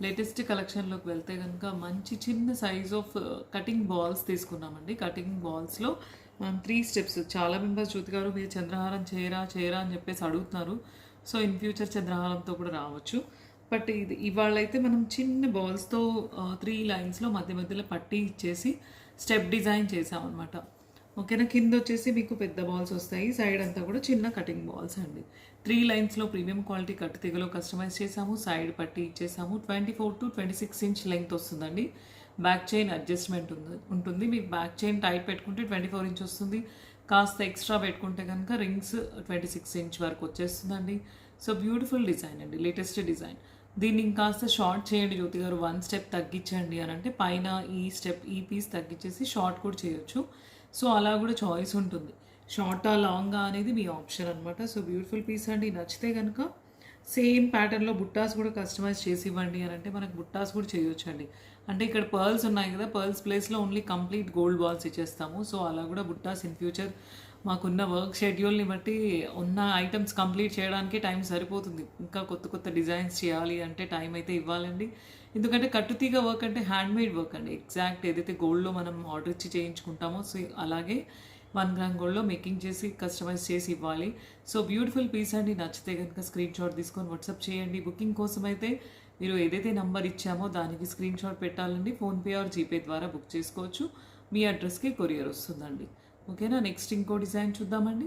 Latest కలెక్షన్లోకి వెళ్తే కనుక మంచి చిన్న సైజ్ ఆఫ్ కటింగ్ బాల్స్ తీసుకున్నామండి. కటింగ్ బాల్స్లో మనం 3 స్టెప్స్. చాలా మెంబర్స్ జ్యోతి గారు మీరు చంద్రహారం చేయరా అని చెప్పేసి అడుగుతున్నారు. సో ఇన్ ఫ్యూచర్ చంద్రహారంతో కూడా రావచ్చు. బట్ ఇది ఇవాళైతే మనం చిన్న బాల్స్తో 3 లైన్స్లో మధ్య మధ్యలో పట్టీ ఇచ్చేసి స్టెప్ డిజైన్ చేసామన్నమాట. ఓకేనా. కింద వచ్చేసి మీకు పెద్ద బాల్స్ వస్తాయి, సైడ్ అంతా కూడా చిన్న కటింగ్ బాల్స్ అండి. 3 లైన్స్లో ప్రీమియం క్వాలిటీ కట్టు తీగలో కస్టమైజ్ చేసాము. సైడ్ పట్టి ఇచ్చేసాము. 24 to 26 ఇంచ్ లెంగ్త్ వస్తుందండి. బ్యాక్ చైన్ అడ్జస్ట్మెంట్ ఉంటుంది. మీకు బ్యాక్ చైన్ టైట్ పెట్టుకుంటే 24 ఇంచ్ వస్తుంది. కాస్త ఎక్స్ట్రా పెట్టుకుంటే కనుక రింగ్స్ 26 ఇంచ్ వరకు వచ్చేస్తుందండి. సో బ్యూటిఫుల్ డిజైన్ అండి, లేటెస్ట్ డిజైన్. దీన్ని ఇంకాస్త షార్ట్ చేయండి జ్యోతి గారు, 1 స్టెప్ తగ్గించండి అని అంటే పైన ఈ పీస్ తగ్గించేసి షార్ట్ కూడా చేయొచ్చు. సో అలా కూడా చాయిస్ ఉంటుంది. షార్టా లాంగా అనేది మీ ఆప్షన్ అనమాట. సో బ్యూటిఫుల్ పీస్ అండి. నచ్చితే కనుక సేమ్ ప్యాటర్న్లో బుట్టాస్ కూడా కస్టమైజ్ చేసి ఇవ్వండి అని అంటే మనకు బుట్టాస్ కూడా చేయొచ్చు అండి. అంటే ఇక్కడ పర్ల్స్ ఉన్నాయి కదా, పర్ల్స్ ప్లేస్లో ఓన్లీ కంప్లీట్ గోల్డ్ బాల్స్ ఇచ్చేస్తాము. సో అలా కూడా బుట్టాస్ ఇన్ ఫ్యూచర్ మాకున్న వర్క్ షెడ్యూల్ని బట్టి ఉన్న ఐటమ్స్ కంప్లీట్ చేయడానికి టైం సరిపోతుంది. ఇంకా కొత్త కొత్త డిజైన్స్ చేయాలి అంటే టైం అయితే ఇవ్వాలండి. ఎందుకంటే కట్టుతీగ వర్క్ అంటే హ్యాండ్మేడ్ వర్క్ అండి. ఎగ్జాక్ట్ ఏదైతే గోల్డ్లో మనం ఆర్డర్ ఇచ్చి చేయించుకుంటామో సో అలాగే 1 గ్రామ్ గోల్డ్లో మేకింగ్ చేసి కస్టమైజ్ చేసి ఇవ్వాలి. సో బ్యూటిఫుల్ పీస్ అండి. నచ్చితే కనుక స్క్రీన్ షాట్ తీసుకొని వాట్సాప్ చేయండి. బుకింగ్ కోసం అయితే మీరు ఏదైతే నెంబర్ ఇచ్చామో దానికి స్క్రీన్ షాట్ పెట్టాలండి. ఫోన్పే ఆర్ జీపే ద్వారా బుక్ చేసుకోవచ్చు. మీ అడ్రస్కి కొరియర్ వస్తుందండి. ఓకేనా. నెక్స్ట్ ఇంకో డిజైన్ చూద్దామండి.